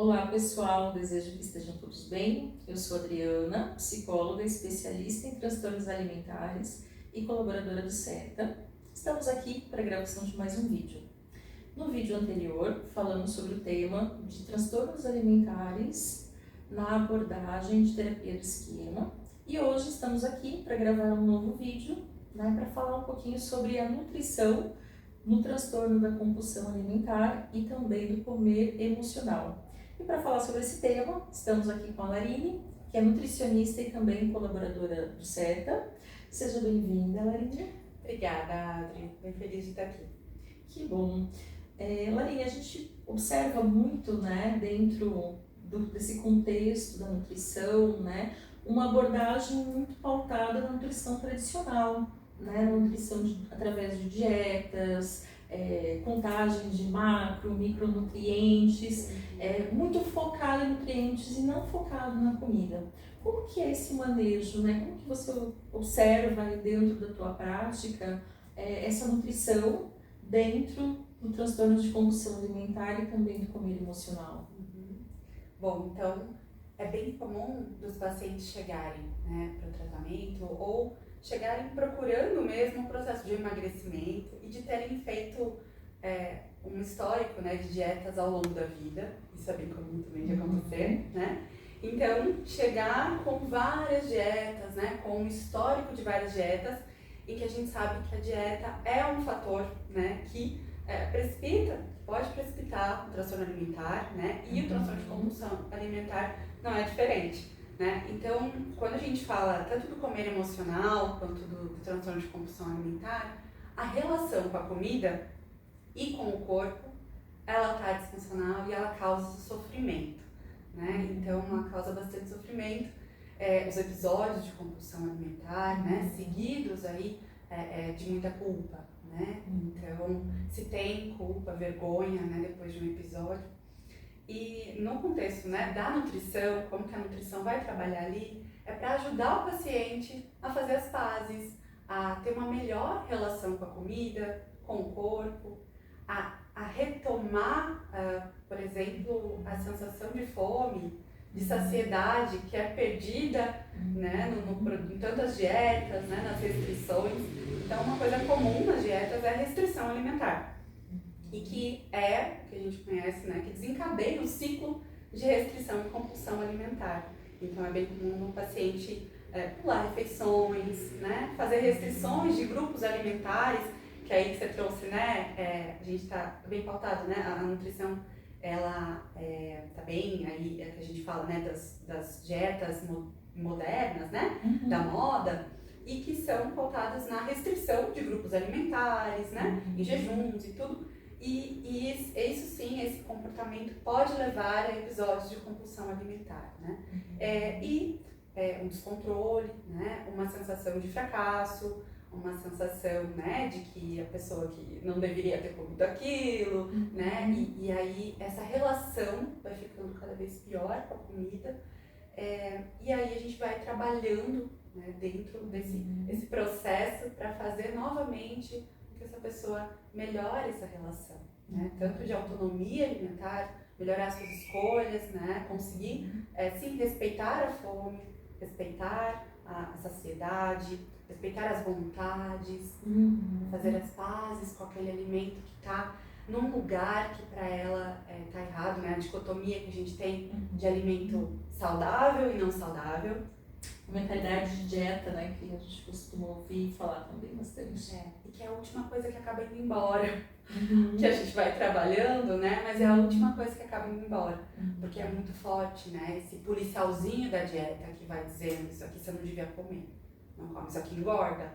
Olá pessoal, desejo que estejam todos bem. Eu sou Adriana, psicóloga especialista em transtornos alimentares e colaboradora do CETA. Estamos aqui para a gravação de mais um vídeo. No vídeo anterior, falamos sobre o tema de transtornos alimentares na abordagem de terapia do esquema e hoje estamos aqui para gravar um novo vídeo, para falar um pouquinho sobre a nutrição no transtorno da compulsão alimentar e também do comer emocional. E para falar sobre esse tema, estamos aqui com a Larine, que é nutricionista e também colaboradora do CETA. Seja bem-vinda, Larine. Obrigada, Adri. Bem feliz de estar aqui. Que bom. Larine, a gente observa muito, dentro desse contexto da nutrição, uma abordagem muito pautada na nutrição tradicional, na nutrição através de dietas, contagem de macro, micronutrientes, muito focado em nutrientes e não focado na comida. Como que é esse manejo, Como que você observa dentro da tua prática essa nutrição dentro do transtorno de compulsão alimentar e também do comer emocional? Bom, então é bem comum dos pacientes chegarem para o tratamento ou chegarem procurando mesmo um processo de emagrecimento e de terem feito um histórico de dietas ao longo da vida. Isso é bem comum também de acontecer, Então, chegar com várias dietas, com um histórico de várias dietas, em que a gente sabe que a dieta é um fator que pode precipitar o transtorno alimentar, e o transtorno de compulsão alimentar não é diferente. Então, quando a gente fala tanto do comer emocional quanto do transtorno de compulsão alimentar, a relação com a comida e com o corpo, ela está disfuncional e ela causa sofrimento. Então, ela causa bastante sofrimento. Os episódios de compulsão alimentar, seguidos aí de muita culpa. Então, se tem culpa, vergonha, depois de um episódio. E no contexto da nutrição, como que a nutrição vai trabalhar ali, é para ajudar o paciente a fazer as pazes, a ter uma melhor relação com a comida, com o corpo, a retomar, por exemplo, a sensação de fome, de saciedade que é perdida em tantas dietas, nas restrições. Então, uma coisa comum nas dietas é a restrição alimentar. E que a gente conhece, que desencadeia o ciclo de restrição e compulsão alimentar. Então, é bem comum no paciente pular refeições, fazer restrições de grupos alimentares, que aí que você trouxe, a gente está bem pautado, a nutrição, ela tá bem, aí é que a gente fala, das dietas modernas, da moda, e que são pautadas na restrição de grupos alimentares, em jejuns e tudo. E isso sim, esse comportamento pode levar a episódios de compulsão alimentar, um descontrole, uma sensação de fracasso, uma sensação, de que a pessoa que não deveria ter comido aquilo, e aí essa relação vai ficando cada vez pior com a comida, e aí a gente vai trabalhando dentro desse processo para fazer novamente que essa pessoa melhore essa relação, tanto de autonomia alimentar, melhorar suas escolhas, conseguir sim respeitar a fome, respeitar a saciedade, respeitar as vontades, fazer as pazes com aquele alimento que está num lugar que para ela está errado, a dicotomia que a gente tem de alimento saudável e não saudável. A mentalidade de dieta, que a gente costuma ouvir falar também bastante. E que é a última coisa que acaba indo embora, que a gente vai trabalhando, mas é a última coisa que acaba indo embora, porque é muito forte, esse policialzinho da dieta que vai dizendo, isso aqui você não devia comer, não come, isso aqui engorda.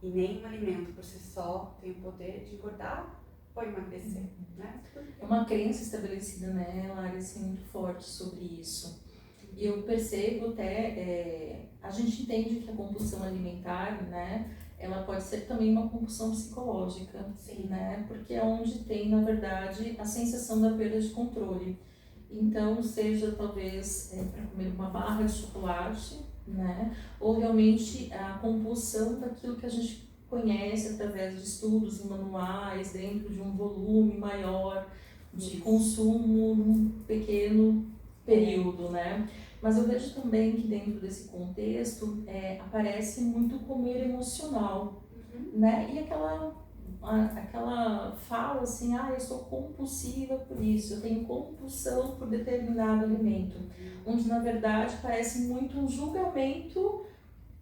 E nenhum alimento por si só tem o poder de engordar ou emagrecer, É uma crença estabelecida, Larissa, assim, muito forte sobre isso. E eu percebo até, a gente entende que a compulsão alimentar, ela pode ser também uma compulsão psicológica, sim, porque é onde tem, na verdade, a sensação da perda de controle. Então, seja talvez para comer uma barra de chocolate, ou realmente a compulsão daquilo que a gente conhece através de estudos em manuais, dentro de um volume maior, de consumo num pequeno período, né? Mas eu vejo também que dentro desse contexto aparece muito comer emocional, né? E aquela fala assim, eu sou compulsiva por isso, eu tenho compulsão por determinado alimento, onde na verdade parece muito um julgamento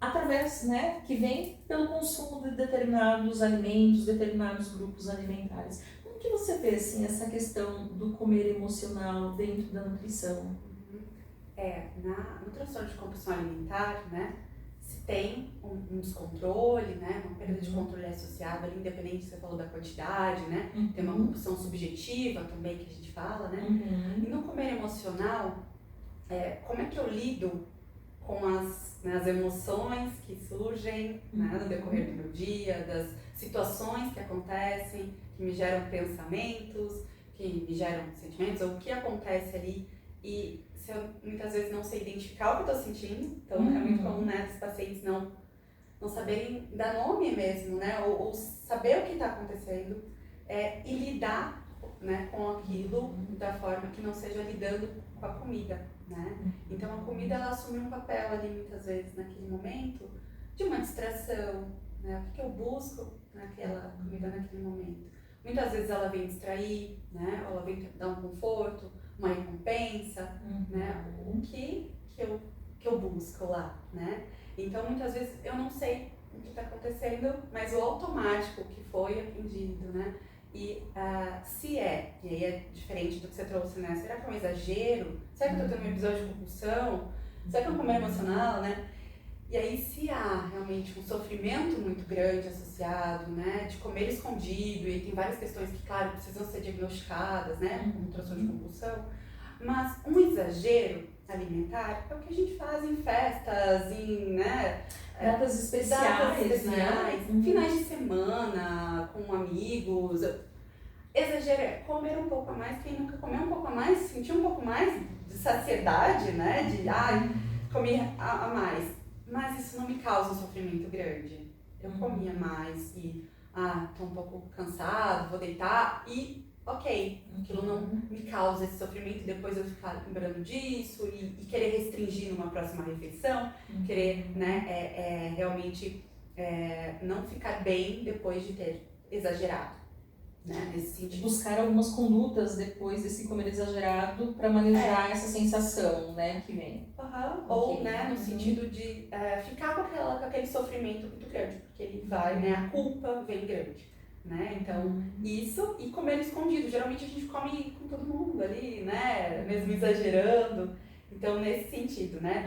através, né, que vem pelo consumo de determinados alimentos, determinados grupos alimentares. Como que você vê assim, essa questão do comer emocional dentro da nutrição? No transtorno de compulsão alimentar, né, se tem um descontrole, né, uma perda de controle associada ali, independente se você falou da quantidade, né, tem uma compulsão subjetiva também que a gente fala, né, e no comer emocional, como é que eu lido com as emoções que surgem, né, no decorrer do meu dia, das situações que acontecem, que me geram pensamentos, que me geram sentimentos, ou o que acontece ali, e se eu muitas vezes não sei identificar o que eu estou sentindo, então é muito comum, né, os pacientes não saberem dar nome mesmo, né, ou saber o que está acontecendo, e lidar, né, com aquilo da forma que não seja lidando com a comida, né? Então a comida ela assume um papel ali muitas vezes naquele momento de uma distração, né? O que eu busco naquela comida naquele momento? Muitas vezes ela vem distrair, né? Ou ela vem dar um conforto, uma recompensa, né? O que eu busco lá, né? Então muitas vezes eu não sei o que está acontecendo, mas o automático que foi aprendido, né? E se e aí é diferente do que você trouxe, né? Será que é um exagero? Será que eu estou tendo um episódio de compulsão? Será que é um comer emocional, né? E aí se há realmente um sofrimento muito grande associado, né? De comer escondido, e tem várias questões que, claro, precisam ser diagnosticadas, né? Como transtorno de compulsão. Mas um exagero alimentar é o que a gente faz em festas, em, né? Datas especiais, né? Finais de semana, com amigos. Exagero é comer um pouco a mais, quem nunca comeu um pouco a mais, sentir um pouco mais de saciedade, né? De, comi a mais. Mas isso não me causa um sofrimento grande. Eu comia mais e, tô um pouco cansado, vou deitar e, ok, aquilo não me causa esse sofrimento e depois eu ficar lembrando disso e querer restringir numa próxima refeição, querer, né, realmente não ficar bem depois de ter exagerado. Né, nesse sentido. Buscar algumas condutas depois desse comer exagerado para manejar essa sensação, né, que vem. Ou, né, no sentido de ficar com aquele sofrimento muito grande, porque ele vai, né, a culpa vem grande, né, então isso e comer escondido, geralmente a gente come com todo mundo ali, né, mesmo exagerando, então nesse sentido, né,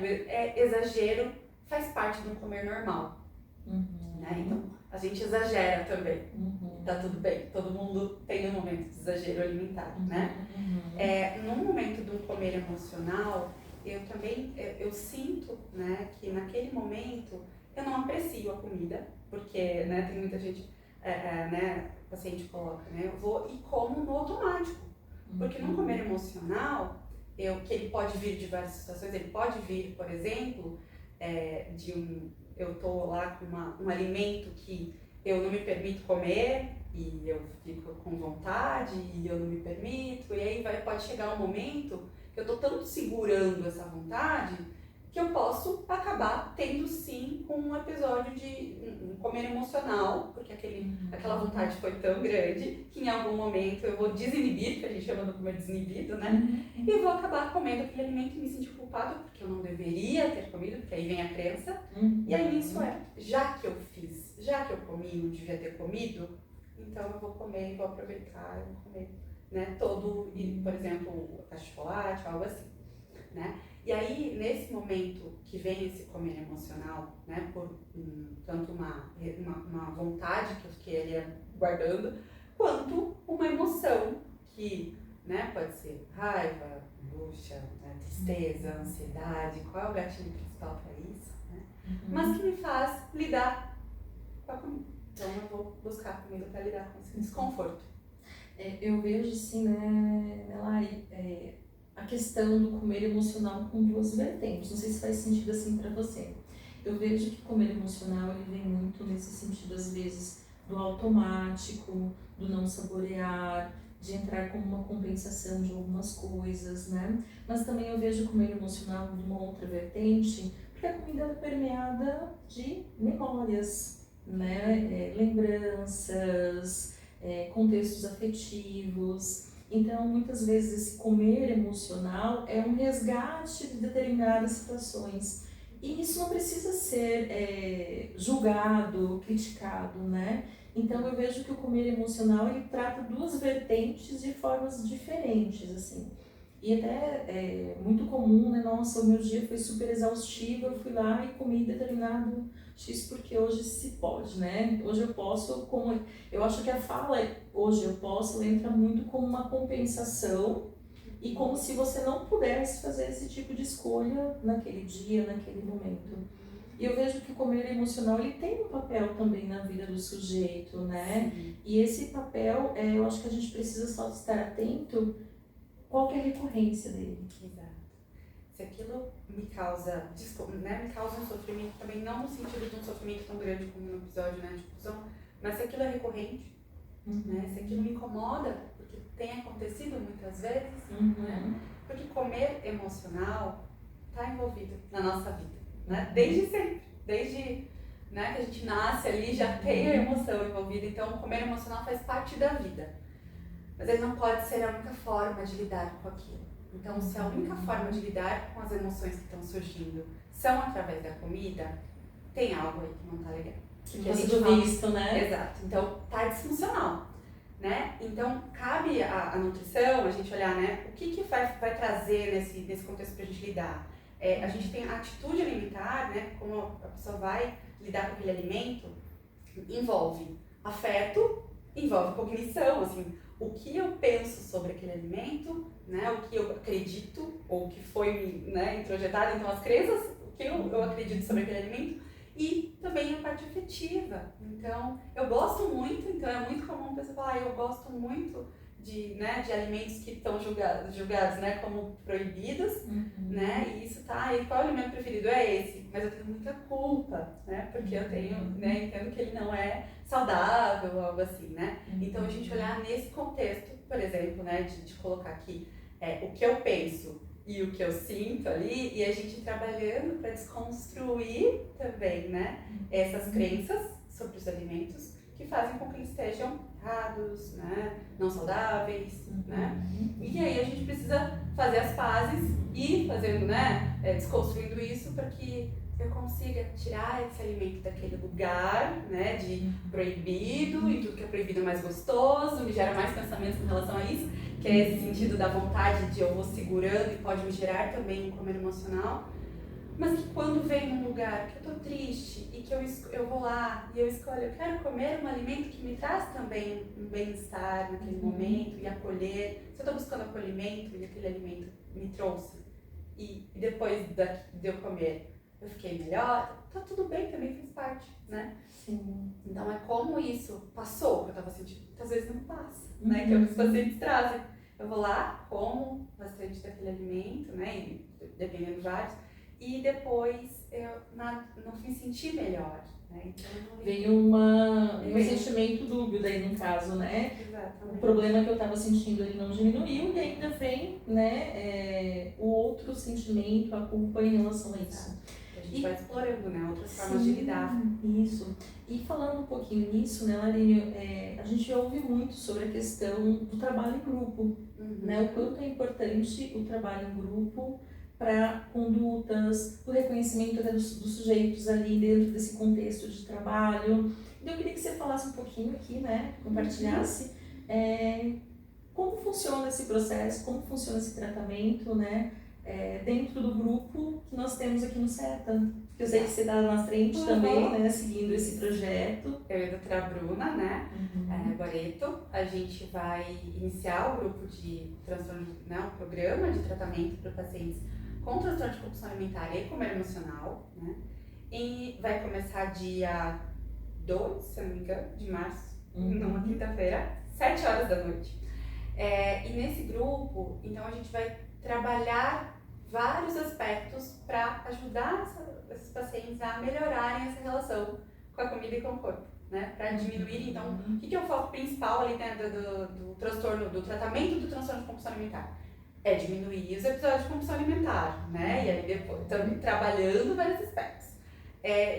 exagero faz parte de um comer normal, né, então a gente exagera também, tá tudo bem, todo mundo tem um momento de exagero alimentar, né? No momento do comer emocional, eu também, eu sinto, né, que naquele momento eu não aprecio a comida, porque, né, tem muita gente, né, o paciente coloca, né, eu vou e como no automático, porque no comer emocional, que ele pode vir de várias situações, ele pode vir, por exemplo, eu tô lá com um alimento que eu não me permito comer e eu fico com vontade e eu não me permito, e aí pode chegar um momento que eu tô tanto segurando essa vontade que eu posso acabar tendo sim um episódio de um comer emocional, porque aquela vontade foi tão grande que em algum momento eu vou desinibir, que a gente chama de comer desinibido, né? E eu vou acabar comendo aquele alimento e me sentir culpado porque eu não deveria ter comido, porque aí vem a crença. E aí isso já que eu fiz, já que eu comi, não devia ter comido, então eu vou comer, vou aproveitar, eu vou comer, né, por exemplo, a chocolate, algo assim, né? E aí, nesse momento que vem esse comer emocional, né, por tanto uma vontade que eu fiquei ali guardando, quanto uma emoção que, né, pode ser raiva, angústia, né, tristeza, ansiedade, qual é o gatilho principal para isso, né? Mas que me faz lidar com a comida. Então eu vou buscar a comida para lidar com esse desconforto. Eu vejo assim, né, Lari, a questão do comer emocional com duas vertentes. Não sei se faz sentido assim para você. Eu vejo que comer emocional ele vem muito nesse sentido, às vezes, do automático, do não saborear, de entrar como uma compensação de algumas coisas, né? Mas também eu vejo comer emocional de uma outra vertente, porque a comida é permeada de memórias, né? Lembranças, contextos afetivos. Então, muitas vezes, esse comer emocional é um resgate de determinadas situações. E isso não precisa ser julgado, criticado, né? Então, eu vejo que o comer emocional, ele trata duas vertentes de formas diferentes, assim. E até é muito comum, né? Nossa, o meu dia foi super exaustivo, eu fui lá e comi determinado X porque hoje se pode, né? Hoje eu posso, como eu acho que a fala hoje eu posso, ela entra muito como uma compensação e como se você não pudesse fazer esse tipo de escolha naquele dia, naquele momento. E eu vejo que o comer emocional, ele tem um papel também na vida do sujeito, né? Sim. E esse papel, eu acho que a gente precisa só estar atento qual que é a recorrência dele. Exato. Se aquilo me causa, né, me causa um sofrimento, também não no sentido de um sofrimento tão grande como no episódio, né, de discussão, mas se aquilo é recorrente, né, se aquilo me incomoda, porque tem acontecido muitas vezes, né, porque comer emocional está envolvido na nossa vida, né, desde sempre, desde, né, que a gente nasce ali já tem a emoção envolvida, então comer emocional faz parte da vida, mas ele não pode ser a única forma de lidar com aquilo. Então, se a única forma de lidar com as emoções que estão surgindo são através da comida, tem algo aí que não está legal. Porque a gente fala visto, né? Exato. Então, tá disfuncional, né? Então, cabe a nutrição, a gente olhar, né? O que vai trazer nesse contexto para a gente lidar? A gente tem a atitude alimentar, né? Como a pessoa vai lidar com aquele alimento, envolve afeto, envolve cognição, assim, o que eu penso sobre aquele alimento, né, o que eu acredito, ou o que foi, né, introjetado, então as crenças, o que eu acredito sobre aquele alimento, e também a parte afetiva. Então, eu gosto muito, então é muito comum a pessoa falar, eu gosto muito de alimentos que estão julgados, né, como proibidos, né, e isso tá, e qual é o alimento preferido? É esse, mas eu tenho muita culpa, né, porque eu tenho, né, entendo que ele não é saudável ou algo assim, né, então a gente olhar nesse contexto, por exemplo, né, de colocar aqui o que eu penso e o que eu sinto ali, e a gente trabalhando para desconstruir também, né, essas crenças sobre os alimentos que fazem com que eles estejam errados, né, não saudáveis, né, e aí a gente precisa fazer as pazes e fazendo, né, desconstruindo isso para que eu consiga tirar esse alimento daquele lugar, né, de proibido, e tudo que é proibido é mais gostoso, me gera mais pensamentos com relação a isso, que é esse sentido da vontade de eu vou segurando e pode me gerar também um comer emocional, mas que quando vem num lugar que eu tô triste e que eu vou lá e eu escolho, eu quero comer um alimento que me traz também um bem-estar naquele momento e acolher, se eu tô buscando acolhimento e aquele alimento me trouxe e depois de eu comer eu fiquei melhor, tá tudo bem, também faz parte, né? Sim. Então é como isso passou, que eu tava sentindo, muitas vezes não passa, né? Que é o que os pacientes trazem. Eu vou lá, como bastante daquele alimento, né? E, dependendo de vários, e depois eu não me senti melhor, né? Então veio um sentimento dúbio daí no caso, né? Exatamente. O problema que eu estava sentindo ele não diminuiu e ainda vem, né, o outro sentimento, a culpa em relação a isso. A gente vai explorando, né, outras formas de lidar. Isso. E falando um pouquinho nisso, né, Larinho, a gente ouve muito sobre a questão do trabalho em grupo, né, o quanto é importante o trabalho em grupo para condutas, o reconhecimento dos sujeitos ali dentro desse contexto de trabalho. Então eu queria que você falasse um pouquinho aqui, né, compartilhasse como funciona esse processo, como funciona esse tratamento, né, dentro do grupo que nós temos aqui no CETA. Que eu sei que você está na frente também, né, seguindo esse projeto. Eu e a doutora Bruna, né, Goreto, a gente vai iniciar o grupo de transtorno, né, um programa de tratamento para pacientes com transtorno de compulsão alimentar e comer emocional, né, e vai começar dia 2, se eu não me engano, de março, numa quinta-feira, 7 horas da noite. E nesse grupo, então a gente vai trabalhar vários aspectos para ajudar esses pacientes a melhorarem essa relação com a comida e com o corpo. né, para diminuir. Então, o que é o foco principal ali, né, do transtorno, do tratamento do transtorno de compulsão alimentar? É diminuir os episódios de compulsão alimentar, né, e aí depois também trabalhando vários aspectos.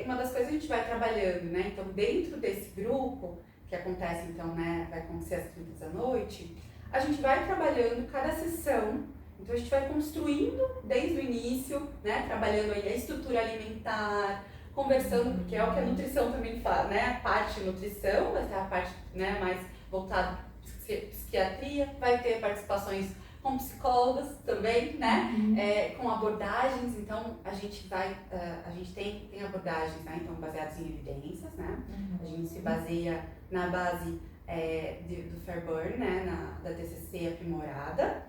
Uma das coisas que a gente vai trabalhando, né, então dentro desse grupo, que acontece então, né, vai acontecer às 30 da noite, a gente vai trabalhando cada sessão. Então a gente vai construindo desde o início, né, trabalhando aí a estrutura alimentar, conversando, porque é o que a nutrição também faz, né, a parte de nutrição, vai ser a parte, né, mais voltada para psiquiatria, vai ter participações com psicólogas também, né, com abordagens. Então a gente tem abordagens, né, então baseadas em evidências, né, a gente se baseia na base do Fairburn, né, da TCC aprimorada,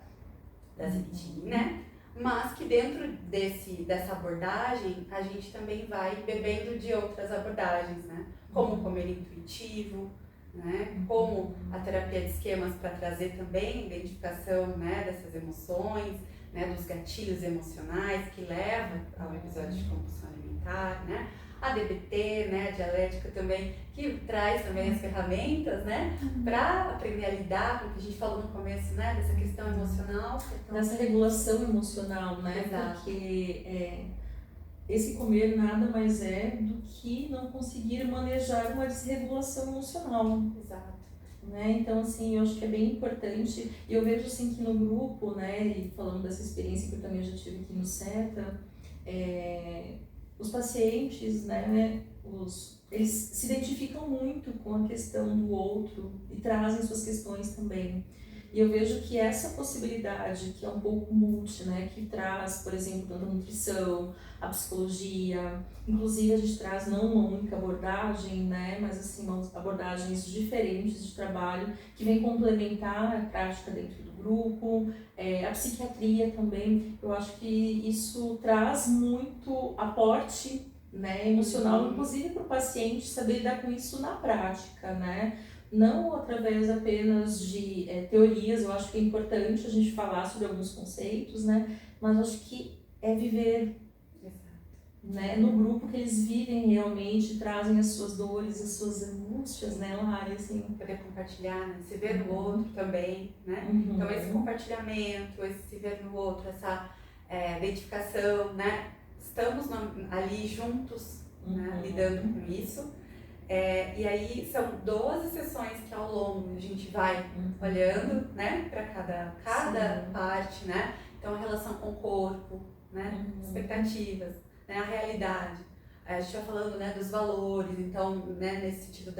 da CBT, né? Mas que dentro dessa abordagem a gente também vai bebendo de outras abordagens, né? Como comer intuitivo, né? Como a terapia de esquemas para trazer também a identificação, né, dessas emoções, né, dos gatilhos emocionais que levam ao episódio de compulsão alimentar, né? A DBT, né, a dialética também, que traz também as ferramentas, né, para aprender a lidar com o que a gente falou no começo, né, dessa questão emocional. Dessa regulação emocional, né, Exato. porque esse comer nada mais é do que não conseguir manejar uma desregulação emocional. Exato. Né? Então, assim, eu acho que é bem importante, e eu vejo assim que no grupo, né, e falando dessa experiência que eu também já tive aqui no CETA, os pacientes, né, eles se identificam muito com a questão do outro e trazem suas questões também. E eu vejo que essa possibilidade, que é um pouco multi, né, que traz, por exemplo, tanto a nutrição, a psicologia, inclusive a gente traz não uma única abordagem, né, mas assim, abordagens diferentes de trabalho que vem complementar a prática dentro do grupo, a psiquiatria também. Eu acho que isso traz muito aporte, né, emocional, inclusive para o paciente saber lidar com isso na prática, né? Não através apenas de teorias. Eu acho que é importante a gente falar sobre alguns conceitos, né? Mas eu acho que é viver, né, no grupo, que eles vivem realmente, trazem as suas dores, as suas angústias, né, Lari, assim. Poder compartilhar, né? Se ver no outro também, né? Então esse compartilhamento, esse se ver no outro, essa identificação, né? Estamos ali juntos, né? Lidando com isso. E aí são 12 sessões que ao longo a gente vai olhando, né, para cada parte, né? Então a relação com o corpo, né, expectativas, né, a realidade. A gente vai falando, né, dos valores, então, né, nesse sentido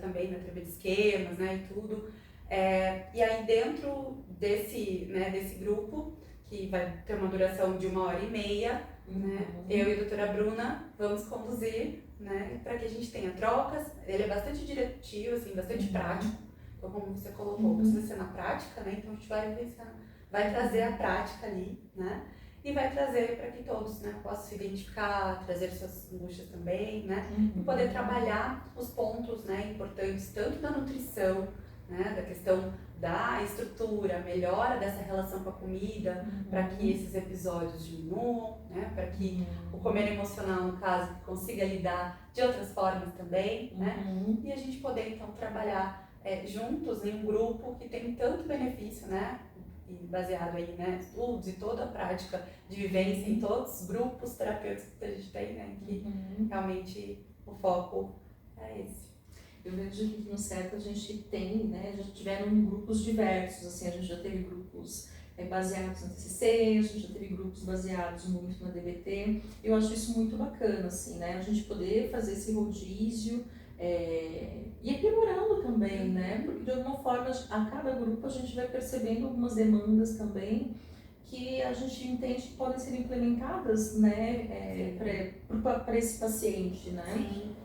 também da terapia de esquemas, né, e tudo. E aí dentro desse grupo, que vai ter uma duração de 1h30, né, eu e a doutora Bruna vamos conduzir, né, para que a gente tenha trocas. Ele é bastante diretivo, assim, bastante prático. Então, como você colocou, precisa ser na prática, né? Então a gente vai trazer a prática ali, né? E vai trazer para que todos, né, possam se identificar, trazer suas angústias também, né? E poder trabalhar os pontos, né, importantes, tanto da nutrição, né, da questão da estrutura, melhora dessa relação com a comida, para que esses episódios diminuam, né, para que o comer emocional, no caso, consiga lidar de outras formas também, né, e a gente poder então trabalhar juntos em um grupo que tem tanto benefício, né, e baseado aí, né, estudos e toda a prática de vivência em todos os grupos terapêuticos que a gente tem, né, que realmente o foco é esse. Eu vejo que aqui no CETA a gente tem, né, já tiveram grupos diversos, assim, a gente já teve grupos baseados no TCC, a gente já teve grupos baseados muito na DBT. Eu acho isso muito bacana, assim, né, a gente poder fazer esse rodízio e aprimorando também, né, porque de alguma forma a cada grupo a gente vai percebendo algumas demandas também que a gente entende que podem ser implementadas, né, para esse paciente, né. Sim.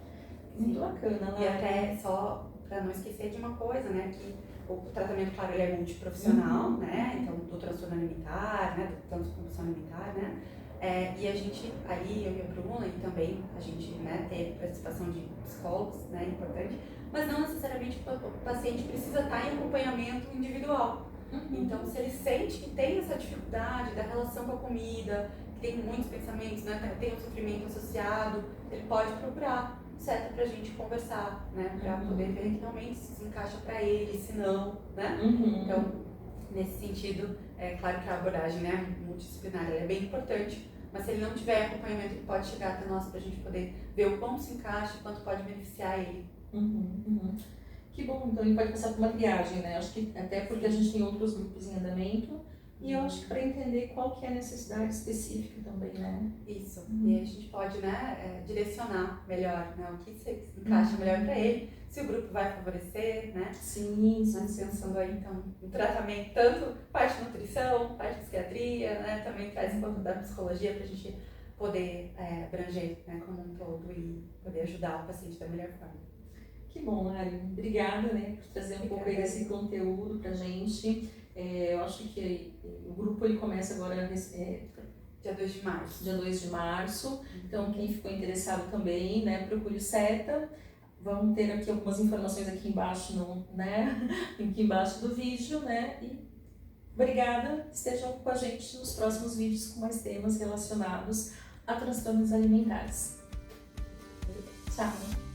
Muito bacana, né? E até só para não esquecer de uma coisa, né, que o tratamento, claro, ele é multiprofissional, né, então do transtorno alimentar, né, do transtorno de compulsão alimentar, né, e a gente, aí eu e a Bruna, e também a gente, né, ter participação de psicólogos, né, importante, mas não necessariamente o paciente precisa estar em acompanhamento individual. Então, se ele sente que tem essa dificuldade da relação com a comida, que tem muitos pensamentos, né, tem um sofrimento associado, ele pode procurar seta pra gente conversar, né? Pra poder ver que realmente se encaixa pra ele, se não, né? Então, nesse sentido, é claro que a abordagem, né, multidisciplinar ela é bem importante, mas se ele não tiver acompanhamento, ele pode chegar até nós pra gente poder ver o quanto se encaixa e quanto pode beneficiar ele. Que bom, então ele pode passar por uma triagem, né? Acho que até porque a gente tem outros grupos em andamento e eu acho que para entender qual que é a necessidade específica também, né? Isso, e aí a gente pode, né, direcionar melhor, né, o que se encaixa melhor para ele, se o grupo vai favorecer, né? Sim. Pensando aí, então, no tratamento, tanto parte de nutrição, parte de psiquiatria, né, também traz um pouco da psicologia para a gente poder abranger, né, como um todo e poder ajudar o paciente da melhor forma. Que bom, Lari. Obrigada, né, por trazer um pouco aí desse conteúdo pra gente. Eu acho que o grupo ele começa agora dia 2 de março. Dia 2 de março. Então, quem ficou interessado também, né, procure o SETA. Vamos ter aqui algumas informações aqui embaixo, aqui embaixo do vídeo, né? E obrigada. Estejam com a gente nos próximos vídeos com mais temas relacionados a transtornos alimentares. Tchau.